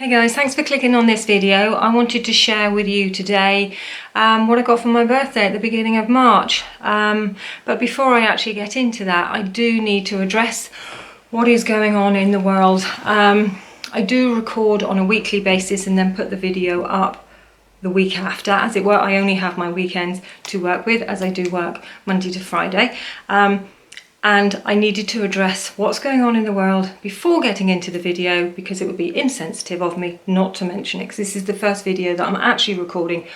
Hey guys, thanks for clicking on this video. I wanted to share with you today what I got for my birthday at the beginning of March. But before I actually get into that, I do need to address what is going on in the world. I do record on a weekly basis and then put the video up the week after. As it were, I only have my weekends to work with, as I do work Monday to Friday. And I needed to address what's going on in the world before getting into the video, because it would be insensitive of me not to mention it, because this is the first video that I'm actually recording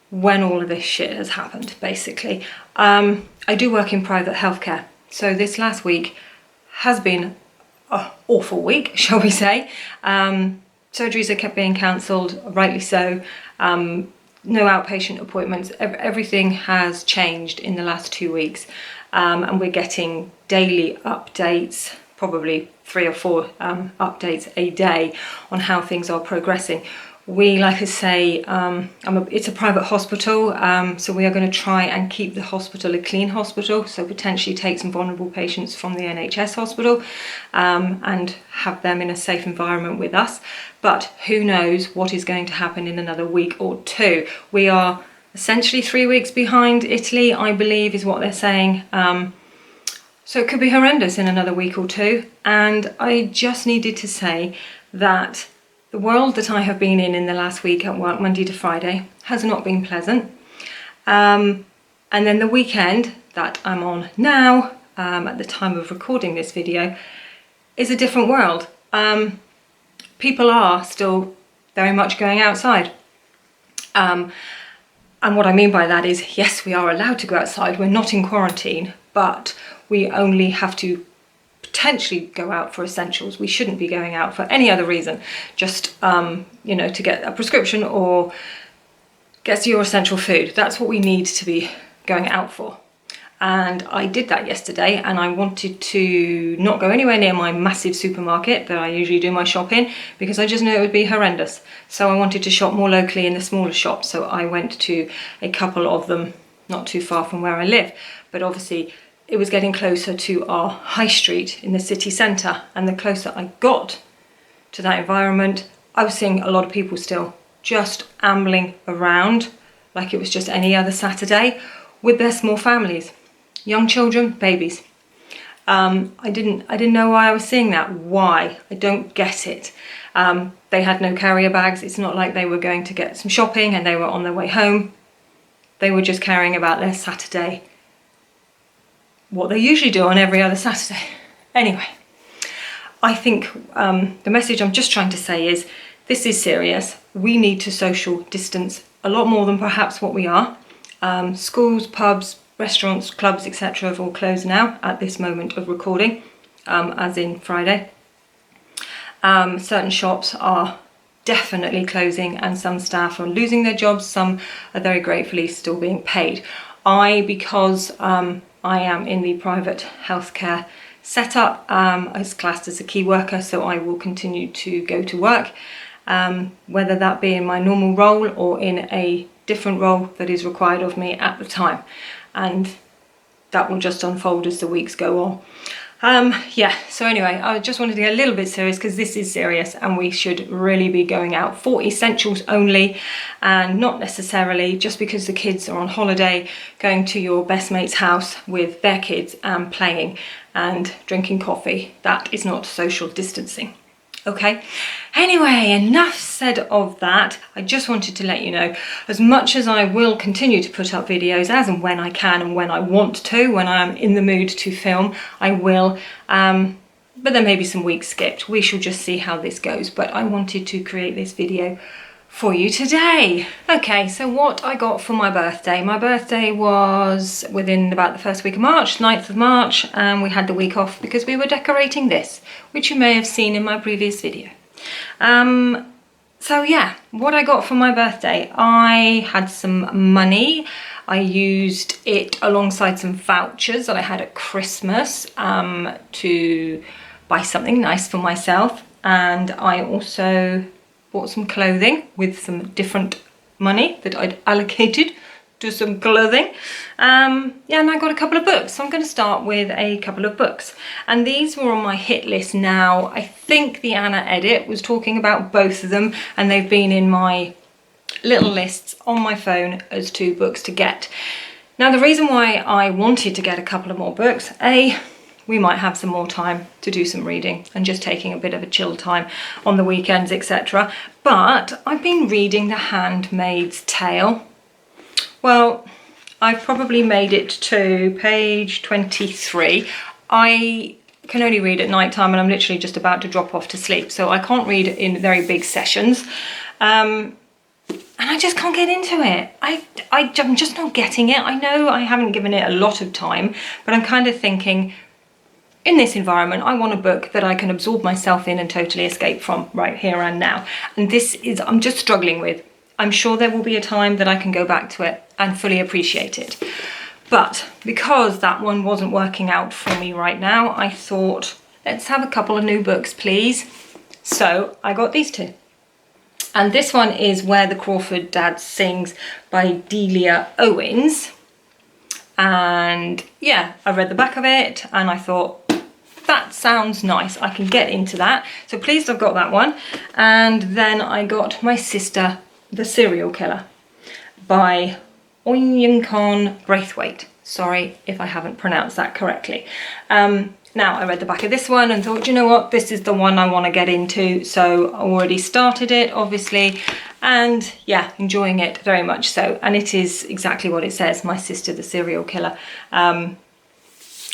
when all of this shit has happened, basically. I do work in private healthcare, so this last week has been an awful week, shall we say. Surgeries have kept being cancelled, rightly so. No outpatient appointments. Everything has changed in the last 2 weeks. And we're getting daily updates, probably 3 or 4 updates a day on how things are progressing. We, like I say, it's a private hospital, so we are going to try and keep the hospital a clean hospital, so potentially take some vulnerable patients from the NHS hospital and have them in a safe environment with us. But who knows what is going to happen in another week or two. We are essentially 3 weeks behind Italy, I believe, is what they're saying. So it could be horrendous in another week or two. And I just needed to say that the world that I have been in the last week at work, Monday to Friday, has not been pleasant. And then the weekend that I'm on now, at the time of recording this video, is a different world. People are still very much going outside. And what I mean by that is, yes, we are allowed to go outside. We're not in quarantine, but we only have to potentially go out for essentials. We shouldn't be going out for any other reason, just, to get a prescription or get your essential food. That's what we need to be going out for. And I did that yesterday, and I wanted to not go anywhere near my massive supermarket that I usually do my shop in, because I just knew it would be horrendous. So I wanted to shop more locally in the smaller shops. So I went to a couple of them not too far from where I live. But obviously it was getting closer to our high street in the city centre. And the closer I got to that environment, I was seeing a lot of people still just ambling around like it was just any other Saturday with their small families. Young children, babies. I didn't know why I was seeing that. Why? I don't get it. They had no carrier bags. It's not like they were going to get some shopping and they were on their way home. They were just carrying about their Saturday, what they usually do on every other Saturday. Anyway, I think the message I'm just trying to say is, this is serious. We need to social distance a lot more than perhaps what we are. Schools, pubs, restaurants, clubs, etc. have all closed now at this moment of recording, as in Friday. Certain shops are definitely closing and some staff are losing their jobs. Some are very gratefully still being paid. Because I am in the private healthcare setup, as classed as a key worker, so I will continue to go to work, whether that be in my normal role or in a different role that is required of me at the time. And that will just unfold as the weeks go on. So anyway, I just wanted to get a little bit serious, because this is serious and we should really be going out for essentials only, and not necessarily just because the kids are on holiday going to your best mate's house with their kids and playing and drinking coffee. That is not social distancing. Okay, anyway, enough said of that. I just wanted to let you know, as much as I will continue to put up videos as and when I can and when I want to, when I'm in the mood to film, I will. But there may be some weeks skipped. We shall just see how this goes. But I wanted to create this video for you today. Okay, so what I got for my birthday. My birthday was within about the first week of March, 9th of March, and we had the week off because we were decorating this, which you may have seen in my previous video. So yeah, what I got for my birthday, I had some money. I used it alongside some vouchers that I had at Christmas to buy something nice for myself, and I also bought some clothing with some different money that I'd allocated do some clothing. Yeah, and I got a couple of books. So I'm going to start with a couple of books. And these were on my hit list now. I think the Anna edit was talking about both of them, and they've been in my little lists on my phone as 2 books to get. Now, the reason why I wanted to get a couple of more books, we might have some more time to do some reading and just taking a bit of a chill time on the weekends, etc. But I've been reading The Handmaid's Tale. Well, I've probably made it to page 23. I can only read at night time and I'm literally just about to drop off to sleep, so I can't read in very big sessions. And I just can't get into it. I'm just not getting it. I know I haven't given it a lot of time, but I'm kind of thinking, in this environment, I want a book that I can absorb myself in and totally escape from right here and now. And this is, I'm just struggling with. I'm sure there will be a time that I can go back to it and fully appreciate it. But because that one wasn't working out for me right now, I thought, let's have a couple of new books, please. So I got these 2. And this one is Where the Crawford Dad Sings by Delia Owens. And yeah, I read the back of it and I thought, that sounds nice. I can get into that. So pleased I've got that one. And then I got My Sister, the Serial Killer by Onyankon Braithwaite. Sorry if I haven't pronounced that correctly. Now, I read the back of this one and thought, you know what, this is the one I want to get into. So I already started it, obviously, and yeah, enjoying it very much so. And it is exactly what it says, My Sister, the Serial Killer. I'm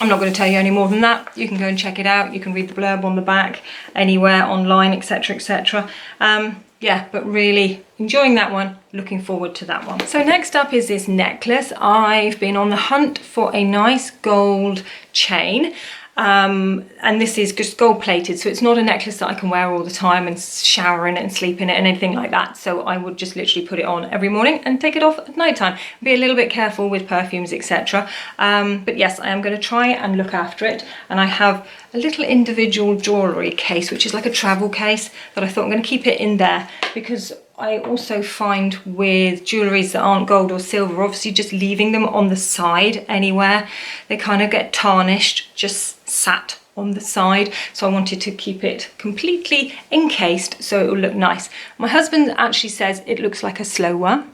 not going to tell you any more than that. You can go and check it out. You can read the blurb on the back anywhere online, etc., etc. Yeah, but really enjoying that one, looking forward to that one. So next up is this necklace. I've been on the hunt for a nice gold chain. And this is just gold plated, so it's not a necklace that I can wear all the time and shower in it and sleep in it and anything like that. So I would just literally put it on every morning and take it off at night time. Be a little bit careful with perfumes, etc. But yes, I am going to try and look after it. And I have a little individual jewellery case, which is like a travel case, that I thought I'm going to keep it in there, because I also find with jewelleries that aren't gold or silver, obviously just leaving them on the side anywhere, they kind of get tarnished, just sat on the side. So I wanted to keep it completely encased so it will look nice. My husband actually says it looks like a slow one,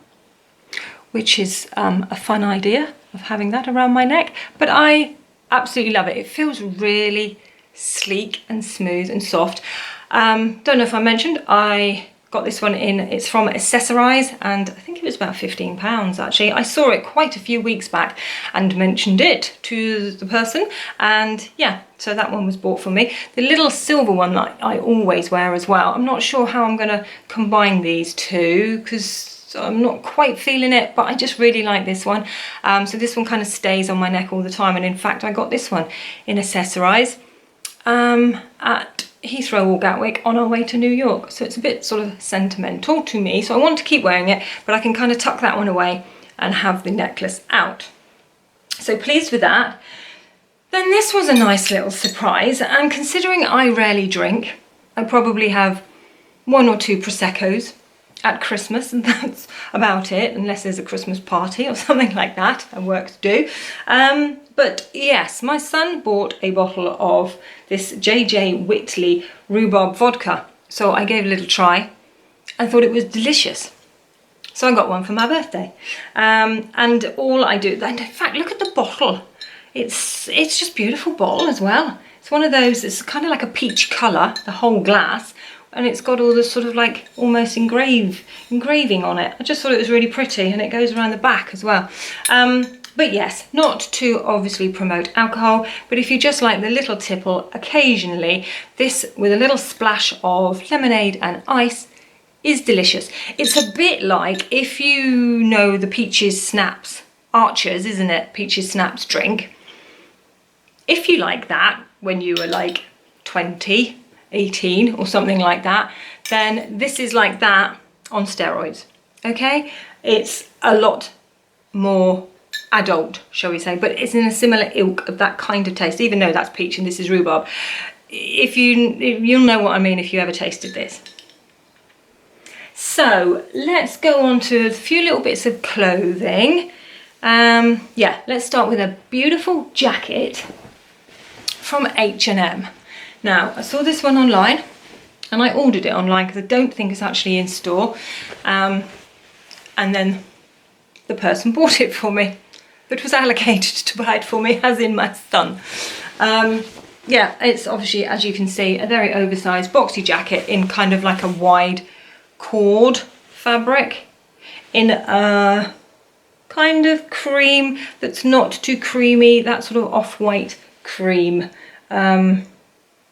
which is a fun idea of having that around my neck, but I absolutely love it. It feels really sleek and smooth and soft. Don't know if I mentioned, I got this one in, it's from Accessorize, and I think it was about £15 actually. I saw it quite a few weeks back and mentioned it to the person, and yeah, so that one was bought for me. The little silver one that I always wear as well. I'm not sure how I'm going to combine these two because I'm not quite feeling it, but I just really like this one. So this one kind of stays on my neck all the time, and in fact I got this one in Accessorize at Heathrow or Gatwick on our way to New York. So it's a bit sort of sentimental to me, so I want to keep wearing it, but I can kind of tuck that one away and have the necklace out. So pleased with that. Then this was a nice little surprise, and considering I rarely drink, I probably have 1 or 2 Prosecco's at Christmas, and that's about it, unless there's a Christmas party or something like that and work to do. But yes, my son bought a bottle of this J.J Whitley rhubarb vodka. So I gave it a little try and thought it was delicious. So I got one for my birthday. And all I do, and in fact, look at the bottle. It's just beautiful bottle as well. It's one of those, it's kind of like a peach colour, the whole glass. And it's got all this sort of like almost engraving on it. I just thought it was really pretty, and it goes around the back as well. But yes, not to obviously promote alcohol, but if you just like the little tipple occasionally, this with a little splash of lemonade and ice is delicious. It's a bit like, if you know the Peaches Snaps, Archers, isn't it? Peaches Snaps drink. If you like that when you were like 20, 18 or something like that, then this is like that on steroids, okay? It's a lot more adult, shall we say, but it's in a similar ilk of that kind of taste, even though that's peach and this is rhubarb. You'll know what I mean if you ever tasted this. So let's go on to a few little bits of clothing. Yeah, let's start with a beautiful jacket from H&M. Now, I saw this one online and I ordered it online because I don't think it's actually in store. And then the person bought it for me, but was allocated to buy it for me, as in my son. Yeah, it's obviously, as you can see, a very oversized boxy jacket in kind of like a wide cord fabric in a kind of cream that's not too creamy, that sort of off-white cream, a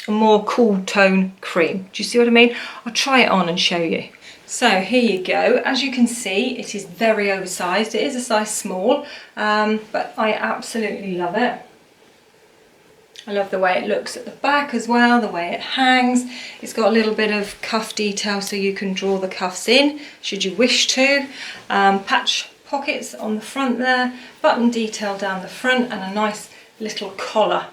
more cool tone cream. Do you see what I mean? I'll try it on and show you. So here you go. As you can see, it is very oversized. It is a size small, but I absolutely love it. I love the way it looks at the back as well, the way it hangs. It's got a little bit of cuff detail so you can draw the cuffs in should you wish to. Patch pockets on the front there, button detail down the front, and a nice little collar.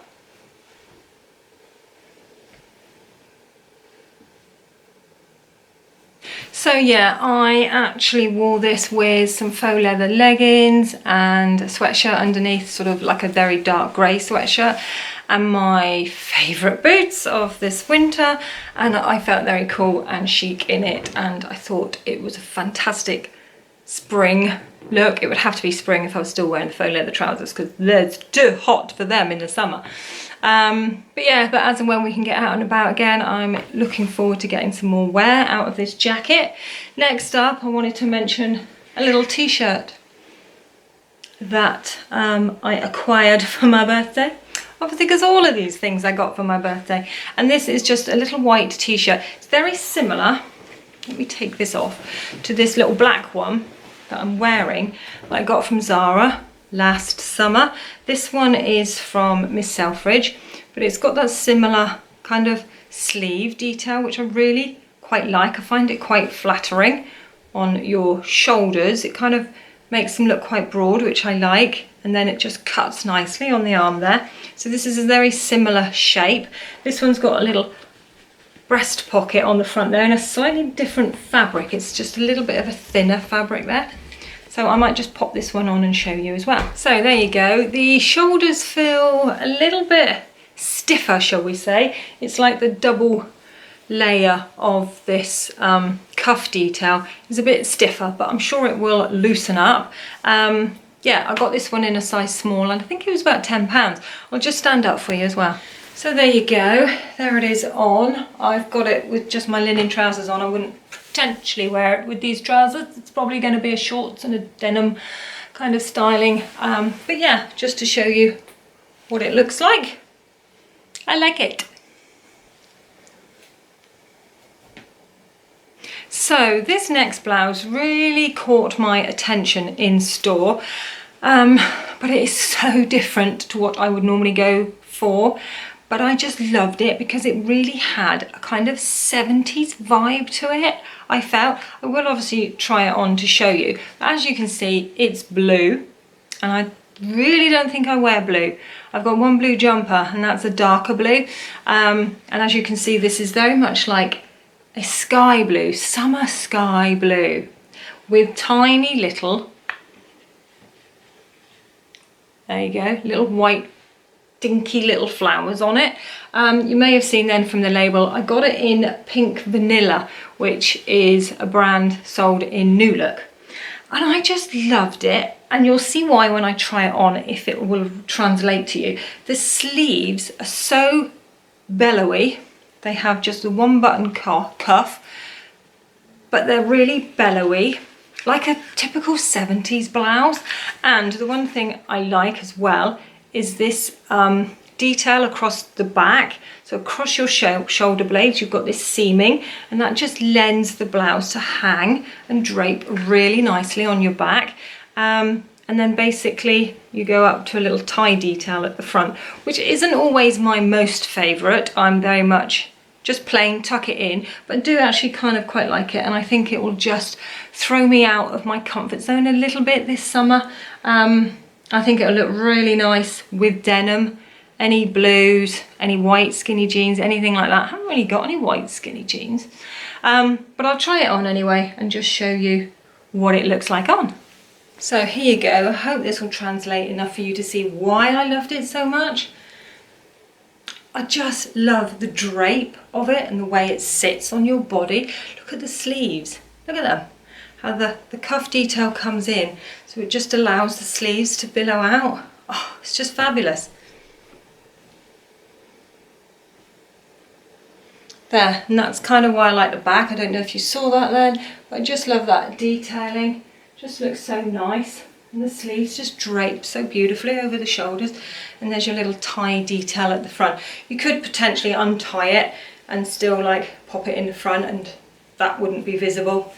So yeah, I actually wore this with some faux leather leggings and a sweatshirt underneath, sort of like a very dark grey sweatshirt, and my favourite boots of this winter, and I felt very cool and chic in it, and I thought it was a fantastic spring look. It would have to be spring if I was still wearing the faux leather trousers, because it's too hot for them in the summer. But yeah, but as and when we can get out and about again, I'm looking forward to getting some more wear out of this jacket. Next up, I wanted to mention a little t-shirt that I acquired for my birthday. Obviously, because all of these things I got for my birthday. And this is just a little white t-shirt. It's very similar, let me take this off, to this little black one that I'm wearing that I got from Zara last summer. This one is from Miss Selfridge, but it's got that similar kind of sleeve detail, which I really quite like. I find it quite flattering on your shoulders. It kind of makes them look quite broad, which I like, and then it just cuts nicely on the arm there. So this is a very similar shape. This one's got a little breast pocket on the front there in a slightly different fabric. It's just a little bit of a thinner fabric there. So I might just pop this one on and show you as well. So there you go. The shoulders feel a little bit stiffer, shall we say. It's like the double layer of this cuff detail is a bit stiffer, but I'm sure it will loosen up. Yeah, I got this one in a size small, and I think it was about £10. I'll just stand up for you as well. So there you go, there it is on. I've got it with just my linen trousers on. I wouldn't potentially wear it with these trousers. It's probably going to be a shorts and a denim kind of styling. But yeah, just to show you what it looks like. I like it. So this next blouse really caught my attention in store, but it is so different to what I would normally go for. But I just loved it because it really had a kind of 70s vibe to it, I felt. I will obviously try it on to show you. But as you can see, it's blue, and I really don't think I wear blue. I've got one blue jumper, and that's a darker blue. And as you can see, this is very much like a sky blue, summer sky blue, with tiny little, there you go, little white dinky little flowers on it. You may have seen then from the label, I got it in Pink Vanilla, which is a brand sold in New Look. And I just loved it, and you'll see why when I try it on, if it will translate to you. The sleeves are so bellowy. They have just the one button cuff, but they're really bellowy, like a typical 70s blouse. And the one thing I like as well is this detail across the back. So across your shoulder blades, you've got this seaming, and that just lends the blouse to hang and drape really nicely on your back. And then basically you go up to a little tie detail at the front, which isn't always my most favourite. I'm very much just plain tuck it in, but do actually kind of quite like it, and I think it will just throw me out of my comfort zone a little bit this summer. I think it'll look really nice with denim, any blues, any white skinny jeans, anything like that. I haven't really got any white skinny jeans, but I'll try it on anyway and just show you what it looks like on. So here you go. I hope this will translate enough for you to see why I loved it so much. I just love the drape of it and the way it sits on your body. Look at the sleeves, look at them, how the cuff detail comes in, so it just allows the sleeves to billow out. Oh, it's just fabulous. There, and that's kind of why I like the back. I don't know if you saw that then, but I just love that detailing. Just looks so nice. And the sleeves just drape so beautifully over the shoulders, and there's your little tie detail at the front. You could potentially untie it and still like pop it in the front and that wouldn't be visible.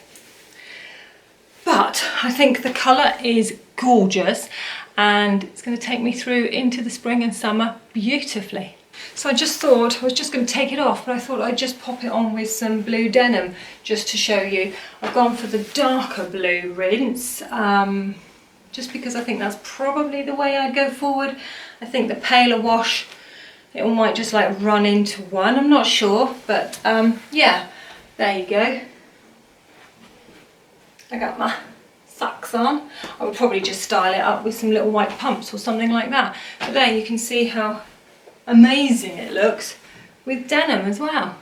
But I think the colour is gorgeous and it's going to take me through into the spring and summer beautifully. So I just thought, I was just going to take it off, but I thought I'd just pop it on with some blue denim just to show you. I've gone for the darker blue rinse. Just because I think that's probably the way I'd go forward. I think the paler wash, it might just like run into one, I'm not sure, but yeah, there you go. I got my socks on. I would probably just style it up with some little white pumps or something like that. But there you can see how amazing it looks with denim as well.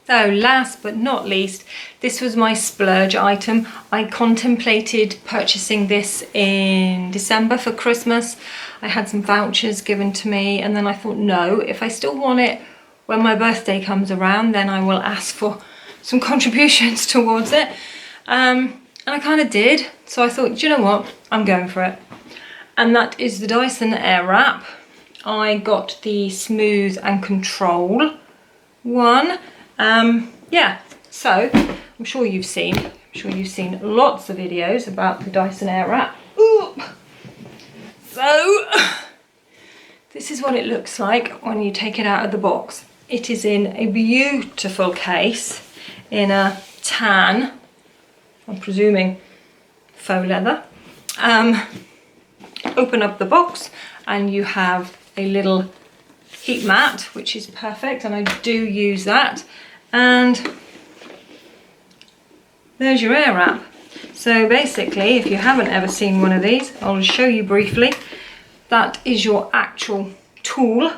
So last but not least, this was my splurge item. I contemplated purchasing this in December for Christmas. I had some vouchers given to me and then I thought, no, if I still want it when my birthday comes around, then I will ask for some contributions towards it. And I kind of did. So I thought, do you know what? I'm going for it. And that is the Dyson Airwrap. I got the Smooth and Control one. Yeah, so I'm sure you've seen lots of videos about the Dyson Airwrap. So this is what it looks like when you take it out of the box. It is in a beautiful case in a tan, I'm presuming faux leather. Open up the box and you have a little heat mat, which is perfect, and I do use that. And there's your Airwrap. So basically, if you haven't ever seen one of these, I'll show you briefly. That is your actual tool.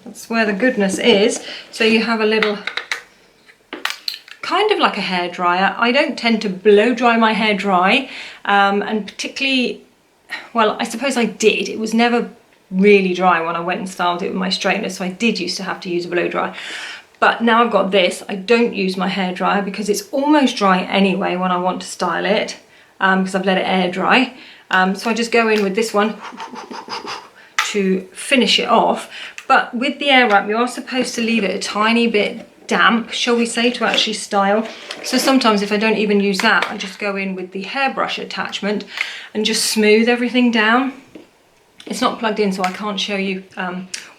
That's where the goodness is. So you have a little, kind of like a hairdryer. I don't tend to blow dry my hair dry, and particularly, well, I suppose I did. It was never really dry when I went and styled it with my straightener, so I did used to have to use a blow dry. But now I've got this, I don't use my hairdryer because it's almost dry anyway when I want to style it, because I've let it air dry. So I just go in with this one to finish it off. But with the Airwrap, you are supposed to leave it a tiny bit damp, shall we say, to actually style. So sometimes if I don't even use that, I just go in with the hairbrush attachment and just smooth everything down. It's not plugged in, so I can't show you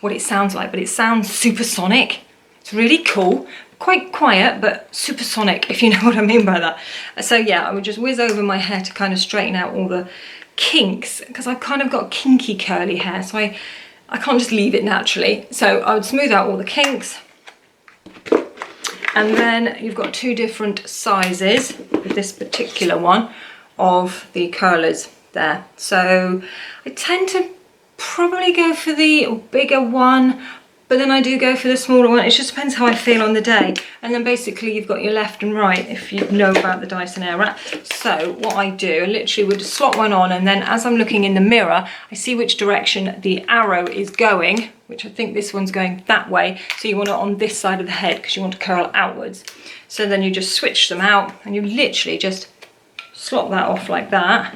what it sounds like, but it sounds supersonic. It's really cool, quite quiet, but supersonic, if you know what I mean by that. So yeah, I would just whiz over my hair to kind of straighten out all the kinks, because I've kind of got kinky curly hair, so I can't just leave it naturally. So I would smooth out all the kinks. And then you've got two different sizes with this particular one of the curlers there. So I tend to probably go for the bigger one, but then I do go for the smaller one. It just depends how I feel on the day. And then basically you've got your left and right, if you know about the Dyson Airwrap. So what I do, I literally would slot one on, and then as I'm looking in the mirror, I see which direction the arrow is going, which I think this one's going that way. So you want it on this side of the head because you want to curl outwards. So then you just switch them out and you literally just slot that off like that.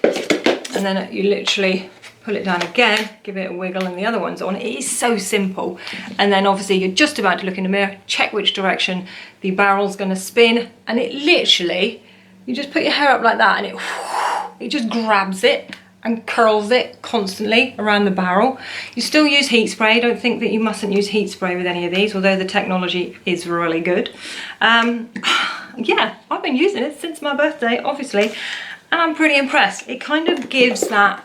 And then you literally pull it down again, give it a wiggle, and the other one's on. It is so simple. And then obviously you're just about to look in the mirror, check which direction the barrel's going to spin, and it literally, you just put your hair up like that and it just grabs it and curls it constantly around the barrel. You still use heat spray. Don't think that you mustn't use heat spray with any of these, although the technology is really good. Yeah, I've been using it since my birthday, obviously, and I'm pretty impressed. It kind of gives that,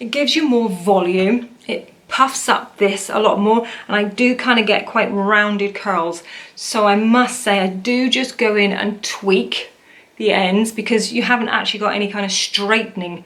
it gives you more volume. It puffs up this a lot more, and I do kind of get quite rounded curls. So I must say I do just go in and tweak the ends because you haven't actually got any kind of straightening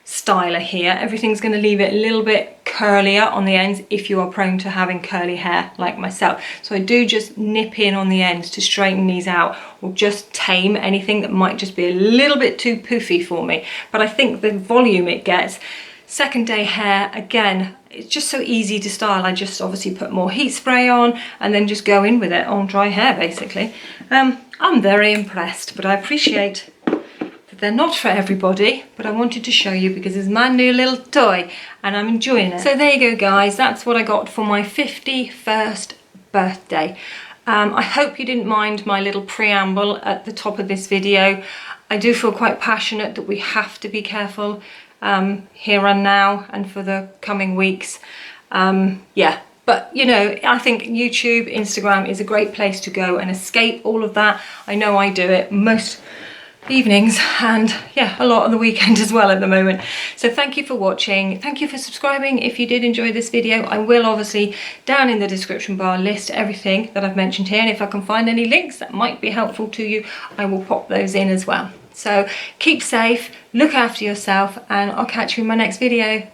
styler here. Everything's going to leave it a little bit curlier on the ends if you are prone to having curly hair like myself. So I do just nip in on the ends to straighten these out, or just tame anything that might just be a little bit too poofy for me. But I think the volume it gets, second day hair, again, it's just so easy to style. I just obviously put more heat spray on and then just go in with it on dry hair basically. I'm very impressed, but I appreciate they're not for everybody, but I wanted to show you because it's my new little toy and I'm enjoying it. So there you go guys, that's what I got for my 51st birthday. I hope you didn't mind my little preamble at the top of this video. I do feel quite passionate that we have to be careful here and now and for the coming weeks. Yeah, but you know, I think YouTube, Instagram is a great place to go and escape all of that. I know I do it most evenings and yeah, a lot on the weekend as well at the moment. So thank you for watching. Thank you for subscribing if you did enjoy this video. I will obviously down in the description bar list everything that I've mentioned here, and if I can find any links that might be helpful to you, I will pop those in as well. So keep safe, look after yourself, and I'll catch you in my next video.